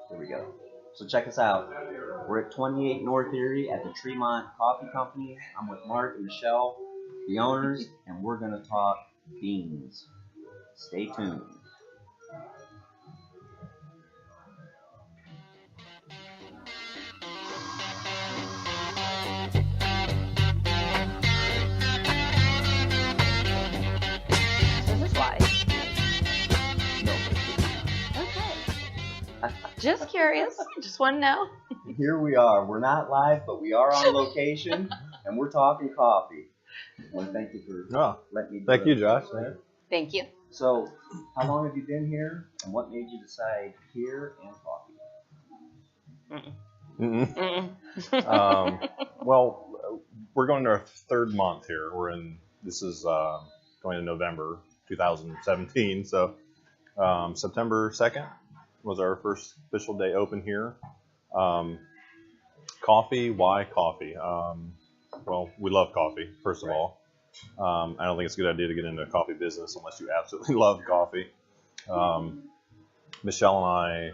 Here we go. So check us out. We're at 28 North Erie at the Tremont Coffee Company. I'm with Mark and Michelle, the owners, and we're going to talk beans. Stay tuned. This is live. No. Okay. Just curious. Just want to know. Here we are. We're not live, but we are on location, and we're talking coffee. I want to thank you for letting me do Thank you, it. Josh. Thank you. So, how long have you been here, and what made you decide here and coffee? Well, we're going to our third month here. This is going to November 2017. So September 2nd was our first official day open here. Coffee, why coffee? Well, we love coffee, first of all. I don't think it's a good idea to get into a coffee business unless you absolutely love coffee. Michelle and I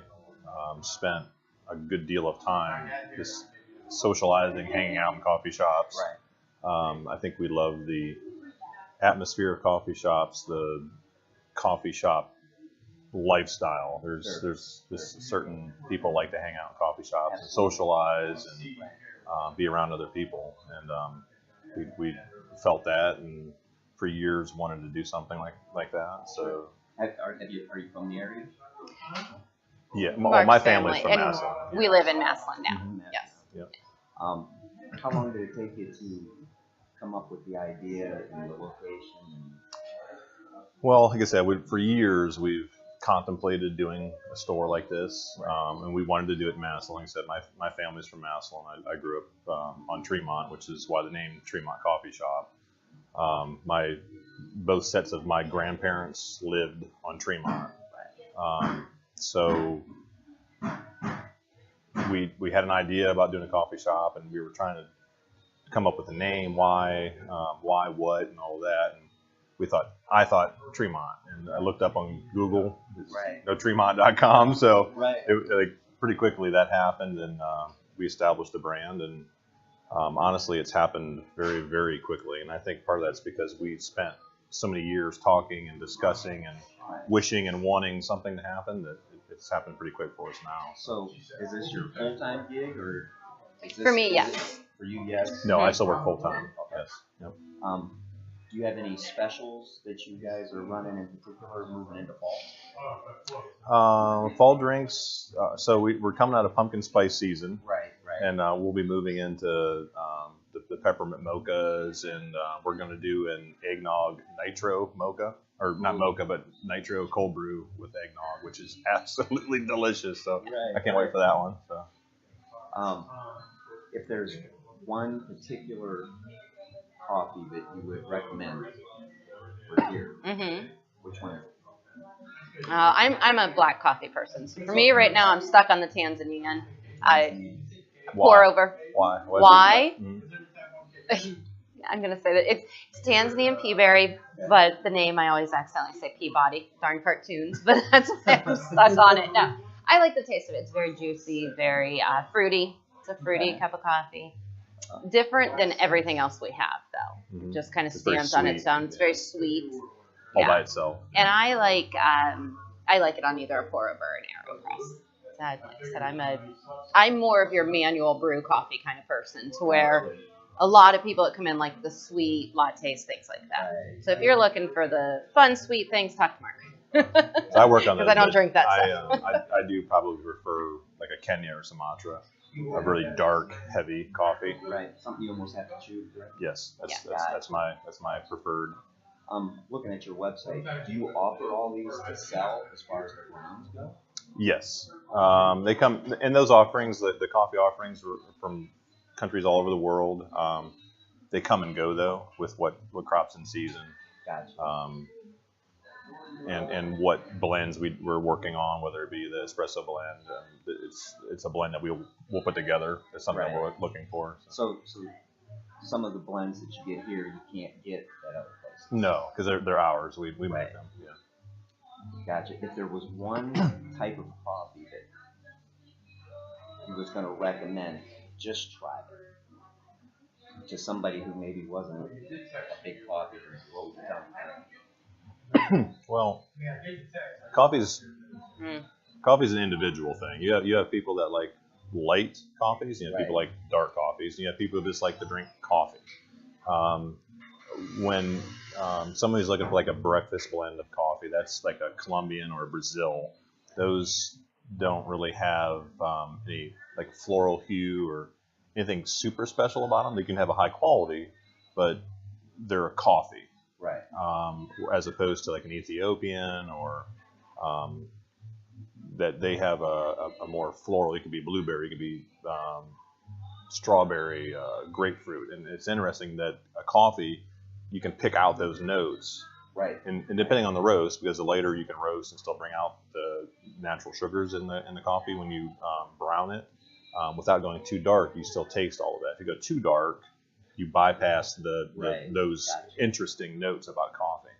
spent a good deal of time just socializing, hanging out in coffee shops. Right. I think we love the atmosphere of coffee shops, the coffee shop lifestyle. There's just certain people like to hang out in coffee shops and socialize and be around other people. And we felt that, and for years wanted to do something like that. So, Are you from the area? yeah, Mark's family's from and Massillon. we live in Massillon now. Mhm. Yes. Yep. How long did it take you to come up with the idea and the location? Well, like I said, for years we've contemplated doing a store like this, and we wanted to do it in Massillon. Like I said, my family's from Massillon. I grew up on Tremont, which is why the name Tremont Coffee Shop. Both sets of my grandparents lived on Tremont, so we had an idea about doing a coffee shop, and we were trying to come up with a name, why, what, and all that. And I thought Tremont, and I looked up on Google, no Tremont.com. So pretty quickly that happened, and we established the brand. And honestly, it's happened very, very quickly. And I think part of that's because we spent so many years talking and discussing and wishing and wanting something to happen that it's happened pretty quick for us now. So, is this your full-time gig, or is this For me, yes. For you, yes. No, I still work full time. Okay. Yes. Yep. Do you have any specials that you guys are running in particular moving into fall? Fall drinks. So we're coming out of pumpkin spice season. Right. And we'll be moving into the peppermint mochas, and we're going to do an eggnog nitro mocha, or not mocha, but nitro cold brew with eggnog, which is absolutely delicious. So I can't wait for that one. So, if there's one particular coffee that you would recommend for here, which one is it? I'm a black coffee person. So for me right now, I'm stuck on the Tanzanian. I pour over. Why? I'm going to say that it's Tanzanian peaberry, but the name I always accidentally say Peabody. Darn cartoons, but that's why I'm stuck on it. No, I like the taste of it. It's very juicy, very fruity. It's a fruity cup of coffee. Different than everything else we have, though. Mm-hmm. Just kind of stands on its own. It's very sweet. All by itself. And I like it on either a pour over or an AeroPress. Like I said, I'm more of your manual brew coffee kind of person, to where a lot of people that come in like the sweet lattes, things like that. So if you're looking for the fun, sweet things, talk to Mark. So I work on because I don't drink that stuff. I do probably prefer like a Kenya or Sumatra, a really dark, heavy coffee. Right, something you almost have to chew. Right? Yes, that's my preferred. Looking at your website, do you offer all these to sell as far as the grounds go? Yes, they come in those offerings. The coffee offerings are from countries all over the world. They come and go though with what crops in season. Gotcha. And what blends we're working on, whether it be the espresso blend. It's a blend that we'll put together. It's something that we're looking for. So some of the blends that you get here, you can't get at other places. No, because they're ours. We make them. Yeah. Gotcha. If there was one type of coffee that you was going to recommend, just try it, to somebody who maybe wasn't a big coffee drinker? What would you tell them? Well, coffee's an individual thing. You have people that like light coffees. You know, people like dark coffees. You have people who just like to drink coffee. When somebody's looking for like a breakfast blend of coffee, that's like a Colombian or a Brazil. Those don't really have any like floral hue or anything super special about them. They can have a high quality, but they're a coffee. Right. As opposed to like an Ethiopian or that they have a more floral. It could be blueberry, it could be strawberry, grapefruit, and it's interesting that a coffee you can pick out those notes. Right. And depending on the roast, because the later you can roast and still bring out the natural sugars in the coffee when you brown it, without going too dark, you still taste all of that. If you go too dark, you bypass those interesting notes about coffee.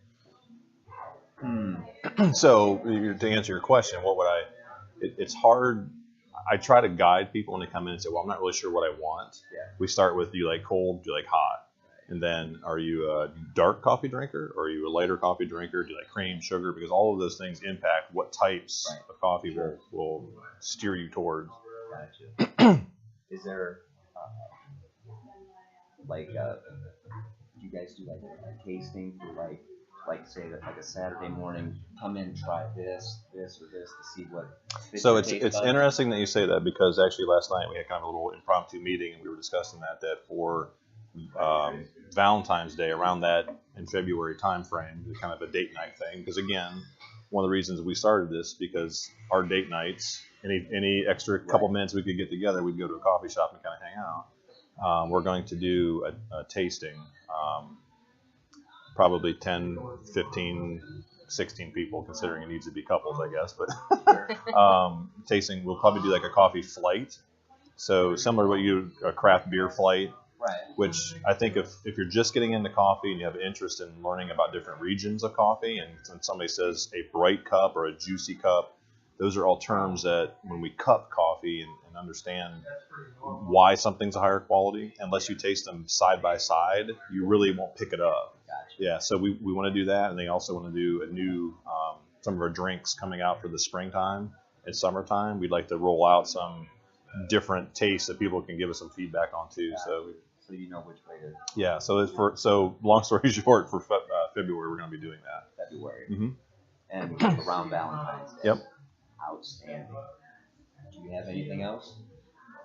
So to answer your question, what would it's hard. I try to guide people when they come in and say, well, I'm not really sure what I want. Yeah. We start with, do you like cold, do you like hot? And then, are you a dark coffee drinker, or are you a lighter coffee drinker? Do you like cream, sugar? Because all of those things impact what types of coffee will steer you towards. Gotcha. Is there do you guys do like a tasting for like say that like a Saturday morning, come in, try this or this to see what fits So your it's taste buds? interesting that you say that, because actually last night we had kind of a little impromptu meeting and we were discussing that for Valentine's Day, around that in February time frame, kind of a date night thing. Because again, one of the reasons we started this, because our date nights, any extra couple minutes we could get together, we'd go to a coffee shop and kind of hang out. We're going to do a tasting, probably 10, 15, 16 people, considering it needs to be couples, I guess. But tasting, we'll probably do like a coffee flight. So similar to what a craft beer flight. Right. Which I think if you're just getting into coffee and you have an interest in learning about different regions of coffee, and when somebody says a bright cup or a juicy cup, those are all terms that when we cup coffee and understand why something's a higher quality, unless you taste them side by side, you really won't pick it up. Gotcha. Yeah, so we want to do that, and they also want to do a new, some of our drinks coming out for the springtime and summertime. We'd like to roll out some different tastes that people can give us some feedback on too. Gotcha. So you know which way to. Yeah. So long story short, for February we're going to be doing that. February. Mm-hmm. And around Valentine's Day. Yep. Outstanding. Do you have anything else?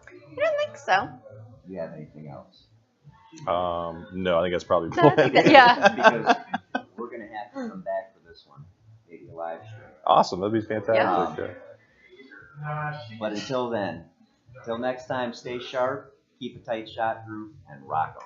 I don't think so. Do you have anything else? No, I think that's probably No, I think that- yeah. Because we're going to have to come back for this one. Maybe a live stream. Awesome. That'd be fantastic. Yeah. But until then, until next time, stay sharp, keep a tight shot group, and rock on.